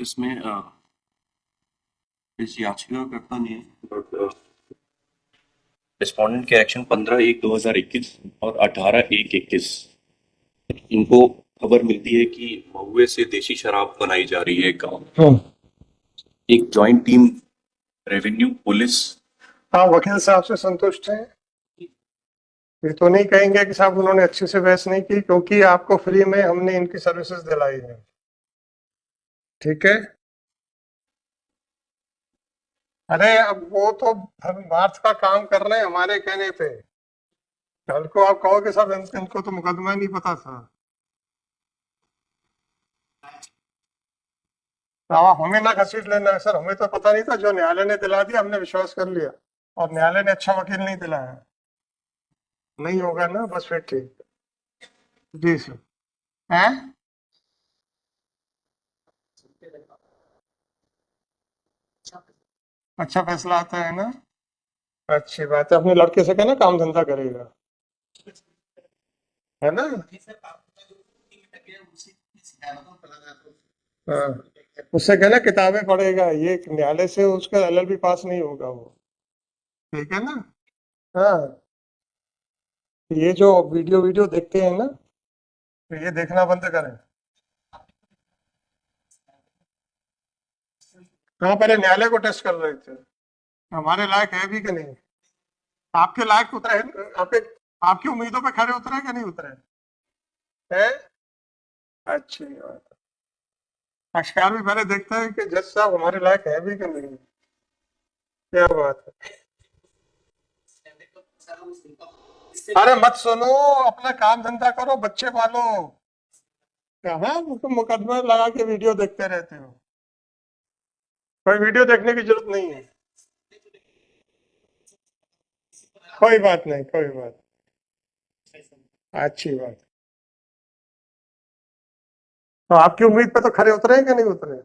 इसमें इस याचिकाकर्ता ने रिस्पोंडेंट के एक्शन 15/1/2021 और 18/1/21 इनको खबर मिलती है कि महुए से देशी शराब बनाई जा रही है एक गांव में। एक जॉइंट टीम रेवेन्यू पुलिस। हाँ, वकील साहब से संतुष्ट हैं। ये तो नहीं कहेंगे कि साहब उन्होंने अच्छे से बहस नहीं की, क्योंकि आपको फ्री में हमने इनकी सर्विसेज दिलाई है। ठीक है। अरे अब वो तो धर्मार्थ का काम कर रहे हैं हमारे कहने पे। कल को आप कहोगे साहब इनको तो मुकदमा ही नहीं पता था। तो हमें ना घसीट लेना है सर, हमें तो पता नहीं था। जो न्यायालय ने दिला दिया हमने विश्वास कर लिया, और न्यायालय ने अच्छा वकील नहीं दिलाया। नहीं होगा ना, बस फिर ठीक। जी सर। हैं? अच्छा फैसला आता है ना, अच्छी बात है। अपने लड़के से कहना काम धंधा करेगा, है ना। हाँ, उससे कहना किताबें पढ़ेगा, ये न्यायालय से उसका एलएलबी पास नहीं होगा वो। ठीक है ना। हाँ, ये जो वीडियो वीडियो देखते हैं ना, तो ये देखना बंद करें। कहाँ पहले न्यायालय को टेस्ट कर रहे थे, हमारे लायक है भी कि नहीं। आपके लायक उतरे हैं, आपके आपकी उम्मीदों पे खरे उतरे कि नहीं उतरे हैं। अच्छी बात है। अखबार भी पहले देखता है कि जज साहब हमारे लायक है भी कि नहीं। क्या बात है। अरे मत सुनो, अपना काम धंधा करो, बच्चे पालो। कहाँ मुकदमा लगा के वीडियो देखते रहते हो। कोई वीडियो देखने की जरूरत नहीं है। कोई बात नहीं, कोई बात। अच्छी बात। तो आपकी उम्मीद पे तो खरे उतरे हैं कि नहीं उतरे।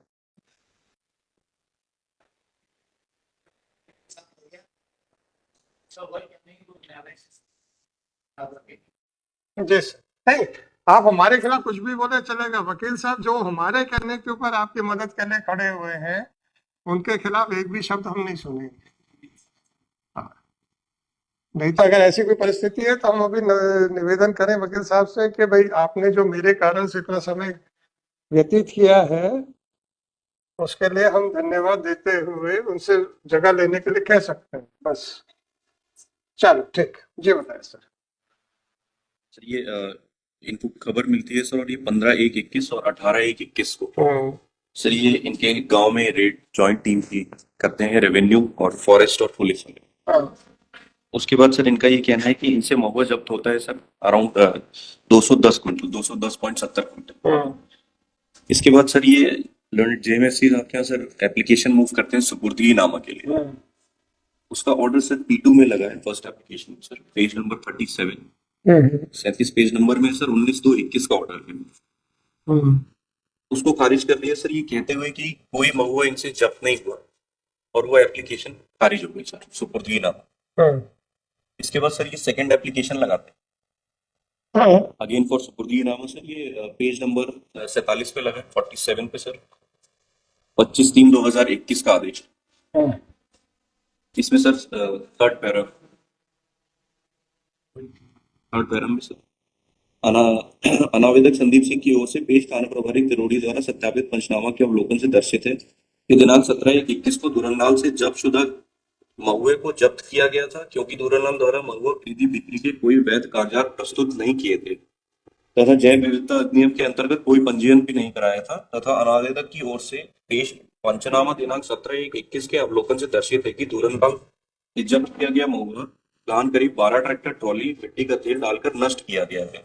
जी सर। नहीं, आप हमारे खिलाफ कुछ भी बोले चलेगा। वकील साहब जो हमारे कहने के ऊपर आपकी मदद करने खड़े हुए हैं, उनके खिलाफ एक भी शब्द हम नहीं सुनेंगे। हाँ। नहीं तो अगर ऐसी कोई परिस्थिति है तो हम अभी निवेदन करें वकील साहब से कि भाई आपने जो मेरे कारण से इतना समय व्यतीत किया है, उसके लिए हम धन्यवाद देते हुए उनसे जगह लेने के लिए कह सकते हैं, बस। चलो ठीक, जी बताए सर। सर ये इनको खबर मिलती है सर, और ये 15/1/21 और 18/1/21 को सर ये इनके गांव में रेड जॉइंट टीम की करते हैं, रेवेन्यू और फॉरेस्ट और पुलिस वाले। हाँ, उसके बाद सर इनका ये कहना है कि इनसे महुआ जब्त होता है सर अराउंड 210 क्विंटल, 210.70 क्विंटल। हाँ, इसके बाद सर ये लर्नेड जेएमएससी आपके यहाँ सर एप्लीकेशन मूव करते हैं सुपुर्दगीनामा के लिए। हाँ, उसका ऑर्डर सर P2 में लगा है, first application sir, page number 37। 37 page number में सर 19/2/21 का ऑर्डर है। हाँ, उसको खारिज कर दिया सर, ये कहते हुए कि कोई महुआ इनसे जब्त नहीं हुआ, और वो एप्लीकेशन खारिज हो गई सर सुपुर्दगीनामा। हाँ, इसके बाद सर ये सेकंड एप्लीकेशन लगाते हैं हाँ, अगेन फॉर सुपुर्दगीनामा सर, ये पेज नंबर 47 पे लगा है, 47 पे सर 25/3/2021 का आदेश। हाँ, इसमें सर थर्ड पैरा में सर अनावेदक संदीप सिंह की ओर से पेश थाना प्रभारी तिरोड़ी द्वारा सत्यापित पंचनामा के अवलोकन से दर्शित है कि दिनांक 17/1/21 को दूरनलाल से जब्तशुदा महुए को जब्त किया गया था, क्योंकि दूरनलाल द्वारा महुआ खरीदी बिक्री के कोई वैध कागजात प्रस्तुत नहीं किए थे तथा जैव विविधता अधिनियम के अंतर्गत कोई पंजीयन भी नहीं कराया था, तथा अनावेदक की ओर से पेश पंचनामा दिनांक 17/1/21 के अवलोकन से दर्शित है कि दूरनलाल से जब्त किया गया महुआ प्लान करीब 12 ट्रैक्टर ट्रॉली मिट्टी का तेल डालकर नष्ट किया गया है,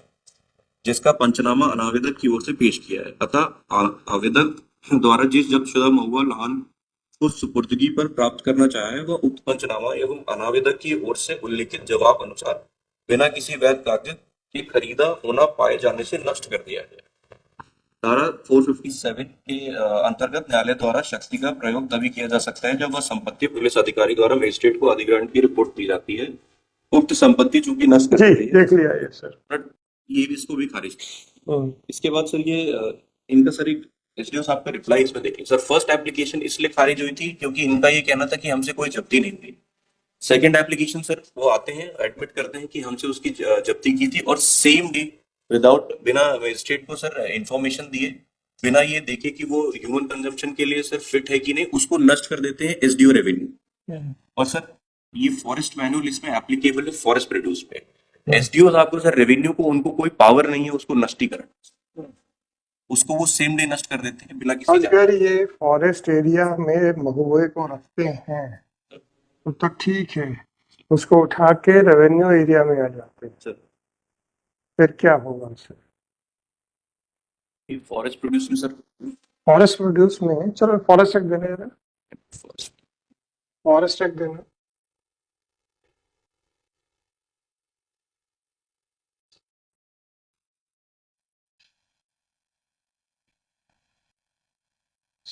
जिसका पंचनामा अनावेदक की ओर से पेश किया है, तथा आवेदक द्वारा जिस जब्तशुदा महुआ लान को सुपुर्दगी पर प्राप्त करना चाहा है वह उक्त पंचनामा एवं अनावेदक की ओर से उल्लिखित जवाब अनुसार बिना किसी वैध कागज के खरीदा होना पाए जाने से नष्ट कर दिया गया। धारा 457 के अंतर्गत न्यायालय द्वारा शक्ति का प्रयोग तभी किया जा सकता है जब वह संपत्ति पुलिस अधिकारी द्वारा मजिस्ट्रेट को अधिग्रहण की रिपोर्ट दी जाती है। उक्त संपत्ति चूंकि नष्ट कर दी गई है, देख लिया ये सर। ये भी इसको भी खारिज किया। इसके बाद सर ये इनका सर एक एसडीओ साहब का रिप्लाई इसमें देखिए सर। फर्स्ट एप्लीकेशन इसलिए खारिज हुई थी क्योंकि इनका ये कहना था कि हमसे कोई जब्ती नहीं हुई। सेकंड एप्लीकेशन सर वो आते हैं एडमिट करते हैं कि हमसे उसकी जब्ती की थी, और सेम डे विदाउट बिना मजिस्ट्रेट को सर इंफॉर्मेशन दिए, बिना ये देखे कि वो ह्यूमन कंजम्पशन के लिए सर फिट है कि नहीं, उसको नष्ट कर देते हैं एसडीओ रेवेन्यू। और सर ये फॉरेस्ट मैनुअल इसमें एप्लीकेबल है फॉरेस्ट प्रोड्यूस पे। एसडीओ साहब को सर रेवेन्यू को उनको कोई पावर नहीं है उसको नष्टीकरण, उसको वो सेम डे नष्ट कर देते हैं बिना किसी अगर ये फॉरेस्ट एरिया में महुए को रखते हैं तो ठीक है, उसको उठा के रेवेन्यू एरिया में आ जाते हैं, सर। फिर क्या होगा सर? फॉरेस्ट प्रोड्यूस में सर, फॉरेस्ट प्रोड्यूस में चलो फॉरेस्ट एक्ट देने जरा, फॉरेस्ट एक्ट देना।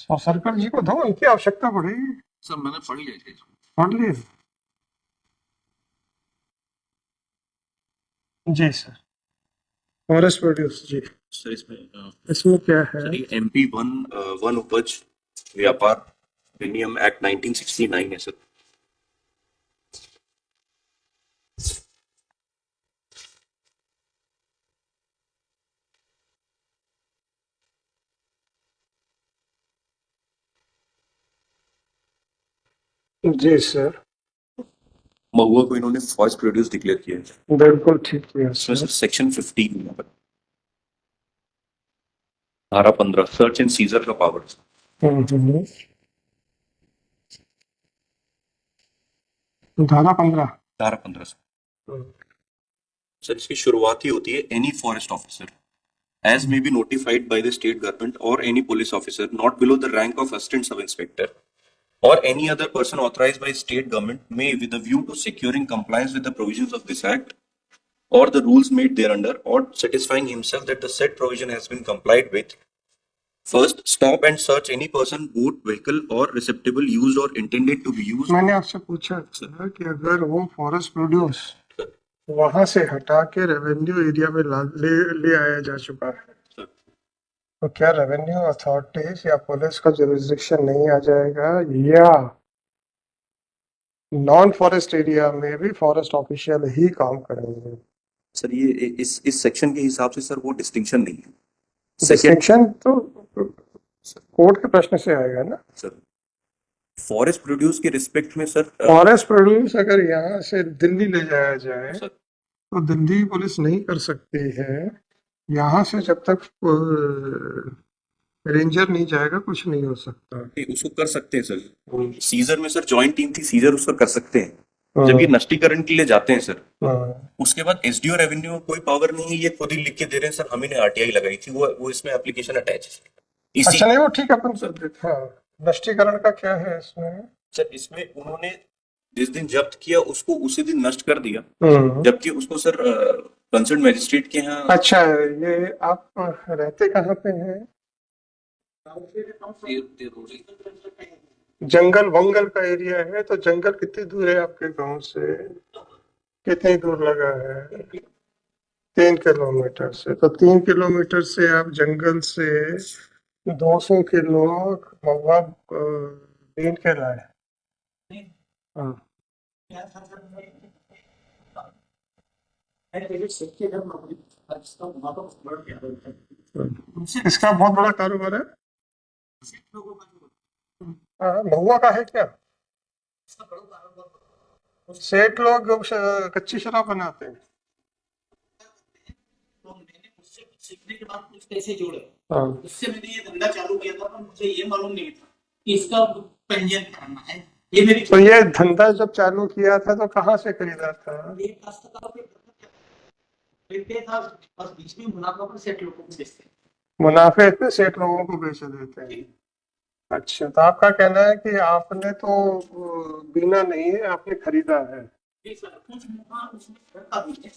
और सरकार जी को दो, उनकी आवश्यकता पड़ेगी। सर मैंने पढ़ लिया है। पढ़ लिए जी सर। फॉरेस्ट प्रोड्यूस जी सर इसमें इसमें क्या है? एमपी वन उपज व्यापार अधिनियम एक्ट 1969 है सर। जी सर, महुआ को इन्होंने फॉरेस्ट प्रोड्यूस डिक्लेयर किया है। बिल्कुल ठीक है इसमें सर। सर सेक्शन 15 पर धारा 15 सर्च एंड सीजर का पावर। हम्म। धारा 15। धारा 15 सर इसकी शुरुआत ही होती है any forest officer as may be notified by the state government or any police officer not below the rank of assistant sub inspector or any other person authorized by state government may with a view to securing compliance with the provisions of this act or the rules made thereunder or satisfying himself that the said provision has been complied with, first stop and search any person, boat, vehicle or receptacle used or intended to be used। मैंने आपसे पूछा था कि अगर वो forest produce वहां से हटा के रेवेन्यू एरिया में ले आया जा चुका है तो क्या रेवेन्यू अथॉरिटीज या पुलिस का जुरिस्डिक्शन नहीं आ जाएगा, या नॉन फॉरेस्ट एरिया में भी फॉरेस्ट ऑफिशियल ही काम करेंगे? सर ये इस सेक्शन के हिसाब से सर वो डिस्टिंक्शन नहीं है। डिस्टिंक्शन तो कोर्ट के प्रश्न से आएगा ना सर फॉरेस्ट प्रोड्यूस के रिस्पेक्ट में सर फॉरेस्ट प्रोड्यूस अगर यहाँ से दिल्ली ले जाया जाए सर तो दिल्ली पुलिस नहीं कर सकती है, यहाँ से जब तक रेंजर नहीं जाएगा कुछ नहीं हो सकता। उसको कर सकते हैं सर। सीजर में सर जॉइंट टीम थी, सीजर उसको कर सकते हैं जब ये नष्टीकरण के लिए जाते हैं सर। उसके बाद एसडीओ रेवेन्यू को कोई पावर नहीं है, ये खुद ही लिख के दे रहे हैं सर हमें आरटीआई लगाई थी, वो इसमें एप्लीकेशन अटैच है। अच्छा नहीं वो ठीक है अपन सर। हाँ, नष्टीकरण का क्या है इसमें? सर इसमें उन्होंने जिस दिन जब्त किया उसको उसी दिन नष्ट कर दिया, जबकि उसको सर कंसर्न मजिस्ट्रेट के यहाँ। अच्छा ये आप रहते कहाँ पे हैं? जंगल वंगल का एरिया है, तो जंगल कितनी दूर है आपके गांव से? कितनी दूर लगा है? 3 किलोमीटर से। तो 3 किलोमीटर से आप जंगल से 200 किलो महुआ बीन के लाए। हाँ। इसका बहुत बड़ा कारोबार है। हाँ, महुआ का है क्या? सेठ लोग कच्ची शराब बनाते हैं। सीखने के बाद कुछ कैसे जोड़े, हाँ। उससे मैंने ये धंधा चालू किया था, पर मुझे ये मालूम नहीं था कि इसका पंजीयन कराना है। ये मेरी तो ये धंधा जब चालू किया था तो कहाँ से खरीदा था? ये खरीदते था, बस बीच में मुनाफा पर सेठ लोगों को बेचते हैं। मुनाफे पे सेठ लोगों को बेच देते हैं। अच्छा, तो आपका कहना है कि आपने तो बीना नहीं है, आपने खरीदा है। जी सर, कुछ मुनाफा उसमें करता भी है।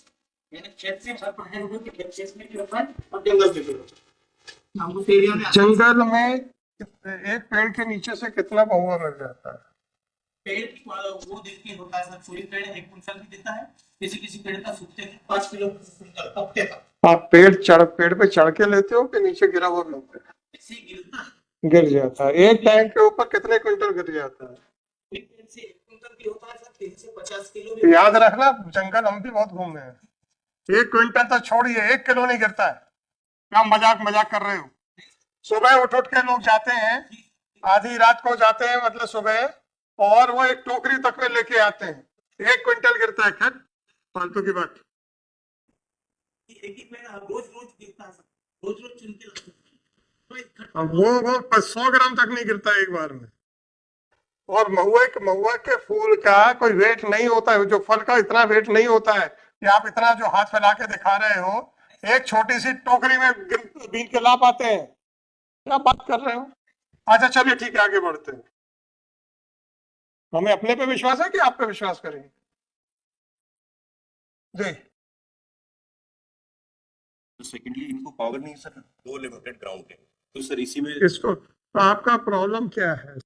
मैंने खेत से 5 रुपए के खेत में भी रखा है और जंगल में भी रखा है। उस एरिया में जंगल में एक पेड़ के नीचे से कितना महुआ मिल जाता है? पेड़ वो देखिए होता है सर, पूरी पेड़ 1 कुंटल भी देता है, किसी किसी पेड़ का सूखते 5 किलो हफ्ते का। आप पेड़ पे चढ़ के लेते हो कि नीचे गिरा हुआ मिलता है? ऐसे ही गिरता है। गिर जाता है। एक टैंक के ऊपर कितने क्विंटल गिर जाता है? एक पेड़ से 1 कुंटल भी होता है सर, 350 किलो भी। याद रखना, जंगल हम भी बहुत घूमे हैं। 1 क्विंटल तो छोड़िए, 1 किलो नहीं गिरता है। क्या मजाक मजाक कर रहे हो? सुबह उठ उठ के लोग जाते हैं, आधी रात को जाते हैं मतलब सुबह, और वो एक टोकरी तक में लेके आते हैं, 1 क्विंटल गिरता है। खैर फालतू की बात। एक ही पेड़ रोज रोज गिरता है सर, रोज रोज चुनते लगते हैं। तो इकट्ठा अब वो 100 ग्राम तक नहीं गिरता एक बार में। और महुआ के फूल का कोई वेट नहीं होता है, जो फल का इतना वेट नहीं होता है कि आप इतना जो हाथ फैला के दिखा रहे हो, एक छोटी सी टोकरी में बीन के ला पाते हैं। क्या बात कर रहे हो? अच्छा चलिए ठीक है, आगे बढ़ते हैं। हमें अपने पे विश्वास है कि आप पे विश्वास करेंगे? जी। सेकेंडली इनको पावर नहीं है सर, दो लिमिटेड ग्राउंड है, तो सर इसी में इसको तो आपका प्रॉब्लम क्या है?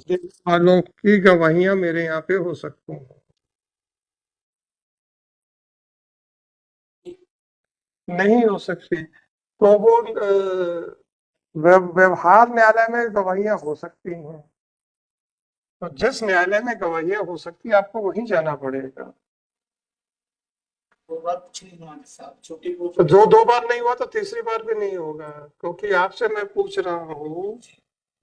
वालों की गवाहियां मेरे यहाँ पे हो सकती हैं? नहीं हो सकती। तो वो व्यवहार न्यायालय में गवाहियां हो सकती हैं। तो जिस न्यायालय में गवाहियां हो सकती है आपको वहीं जाना पड़ेगा। वो बात कुछ नहीं हुआ साहब, छोटी वो तो जो 2 बार नहीं हुआ तो तीसरी बार भी नहीं होगा, क्योंकि आपसे मैं पूछ रहा हूँ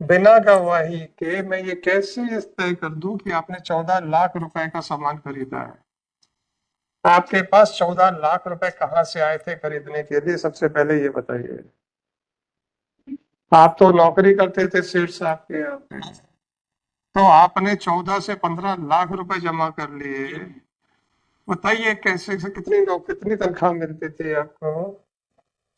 बिना गवाही के मैं ये कैसे तय कर दूं कि आपने 14 लाख रुपए का सामान खरीदा है? आपके पास 14 लाख रुपए कहाँ से आए थे खरीदने के लिए? सबसे पहले ये बताइए। आप तो नौकरी करते थे सेठ साहब के यहाँ पे, तो आपने 14 से 15 लाख रुपए जमा कर लिए। बताइए कैसे से, कितनी तनख्वाह मिलती थी आपको?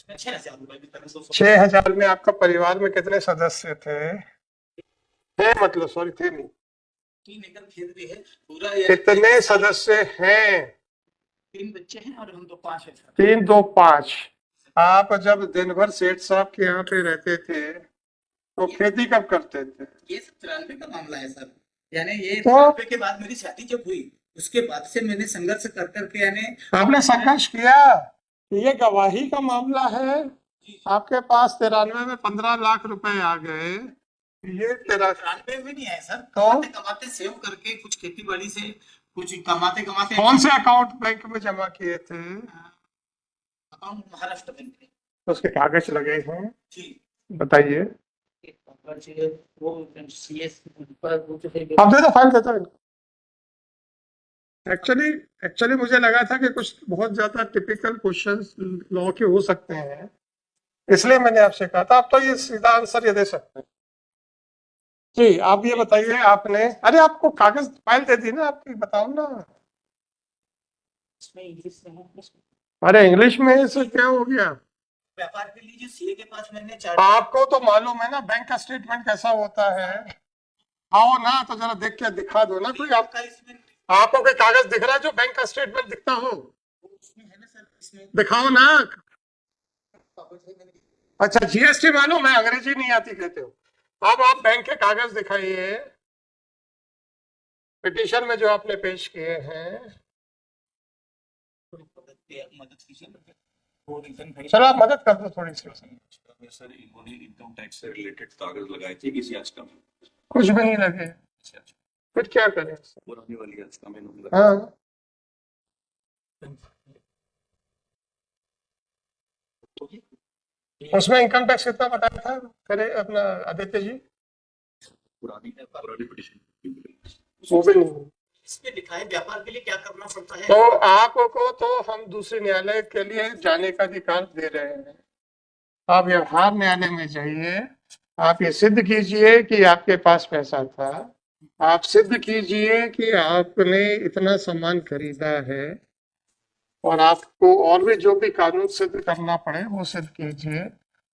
6,000 रुपए की तरह से 6,000 में आपका परिवार में कितने सदस्य थे? थे मतलब, सॉरी थे नहीं, 3 एकड़ खेत भी है पूरा ये। कितने सदस्य हैं? 3 बच्चे हैं और हम तो 5 है सर। 3 2 5। आप जब दिन भर सेठ साहब के यहाँ पे रहते थे तो खेती कब करते थे? ये 93 का मामला है सर, यानी ये तो 93 के बाद मेरी शादी जब हुई उसके बाद से मैंने संघर्ष कर करके, यानी आपने संघर्ष किया। ये गवाही का मामला है। आपके पास 93 में 15 लाख रुपए आ गए। ये तेरा 93 में नहीं आए सर, तो कमाते कमाते सेव करके कुछ खेती बाड़ी से कुछ कमाते कमाते कौन से अकाउंट बैंक में जमा किए थे? अकाउंट महाराष्ट्र बैंक में। उसके कागज लगे हैं, जी बताइए। वो CS पर वो जो है अब दे दो, फाइल देता हूँ। एक्चुअली एक्चुअली मुझे लगा था कि कुछ बहुत ज्यादा टिपिकल क्वेश्चंस लॉ के हो सकते हैं, इसलिए मैंने आपसे कहा था। आप तो ये सीधा आंसर ये दे सकते हैं। जी आप ये बताइए, आपने, अरे आपको कागज फाइल दे दी ना आपकी, बताओ ना। इसमें इंग्लिश में है। अरे इंग्लिश में इसे क्या हो गया? व्यापार के लिए सीए के पास मैंने चार आपको तो मालूम है ना बैंक का स्टेटमेंट कैसा होता है। आओ ना तो जरा देख के दिखा दो ना कोई। आप का इसमें आपको कोई कागज दिख रहा है जो बैंक का स्टेटमेंट दिखता हो? उसमें है ना सर, इसमें दिखाओ ना। कागज है मैंने। अच्छा जीएसटी मालूम है, अंग्रेजी नहीं आती कहते हो। अब आप बैंक के कागज दिखाइए पिटीशन में जो आपने पेश किए हैं। मदद कीजिए वो रीजन भाई। चलो आप मदद कर दो थोड़ी सी। सर इन्होंने इनकम टैक्स से रिलेटेड कागज लगाए थे इस याचिका में। कुछ भी नहीं लगे, अच्छा, फिर क्या करें? पुरानी वाली याचिका में इन्होंने लगाए। हाँ उसमें इनकम टैक्स कितना बताया था करे अपना आदित्य जी? पुरानी पिटीशन। वो भी नहीं। इसमें लिखा है व्यापार के लिए क्या करना पड़ता है। तो आपको तो हम दूसरे न्यायालय के लिए जाने का अधिकार दे रहे हैं। आप व्यवहार न्यायालय में जाइए, आप ये सिद्ध कीजिए कि आपके पास पैसा था, आप सिद्ध कीजिए कि आपने इतना सामान खरीदा है, और आपको और भी जो भी कानून सिद्ध करना पड़े वो सिद्ध कीजिए।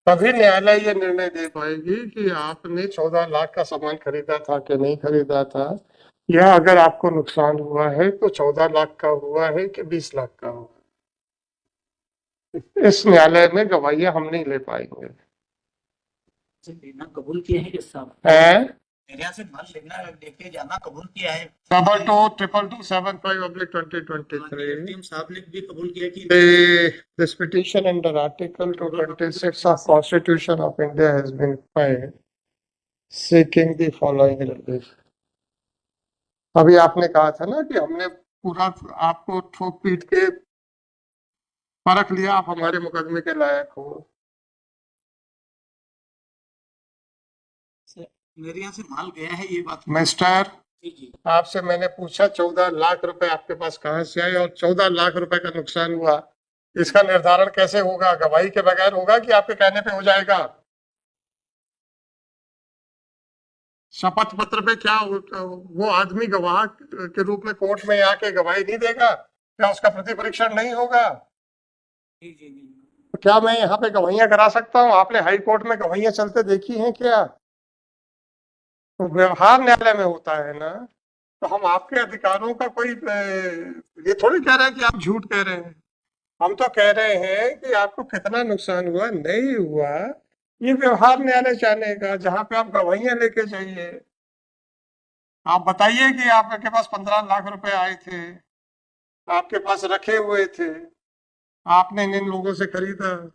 तभी न्यायालय ये निर्णय दे पाएगी कि आपने 14 लाख का सामान खरीदा था कि नहीं खरीदा था, या अगर आपको नुकसान हुआ है तो 14 लाख का हुआ है कि 20 लाख का हुआ। इस न्यायालय में गवाहियां हम नहीं ले पाएंगे। लेना कबूल किया है किस साहब? है मेरे यहाँ से माल लेना लेके जाना कबूल किया है। 222275/2023 टीम साहब ने भी कबूल किया कि this petition under Article 226 of Constitution of India has been filed seeking the following relief। अभी आपने कहा था ना कि हमने पूरा आपको ठोक पीट के परख लिया, आप हमारे मुकदमे के लायक हो। मेरे यहाँ से माल गया है ये बात। मिस्टर, जी जी आपसे मैंने पूछा 14 लाख रुपए आपके पास कहाँ से आए और 14 लाख रुपए का नुकसान हुआ, इसका निर्धारण कैसे होगा? गवाही के बगैर होगा कि आपके कहने पे हो जाएगा? शपथ पत्र पे क्या वो आदमी गवाह के रूप में कोर्ट में आके गवाही नहीं देगा? क्या उसका प्रति परीक्षण नहीं होगा? जी जी जी। तो क्या मैं यहाँ पे गवाहियां करा सकता हूँ? आपने हाई कोर्ट में गवाहियां चलते देखी हैं क्या? तो व्यवहार न्यायालय में होता है ना। तो हम आपके अधिकारों का कोई ये थोड़ी कह रहे हैं कि आप झूठ कह रहे हैं। हम तो कह रहे हैं कि आपको कितना नुकसान हुआ नहीं हुआ, ये व्यवहार न्यायालय जानेगा, जहाँ पे आप गवाहियां लेके जाइए। आप बताइए कि आपके पास 15 लाख रुपए आए थे, आपके पास रखे हुए थे, आपने इन लोगों से खरीदा,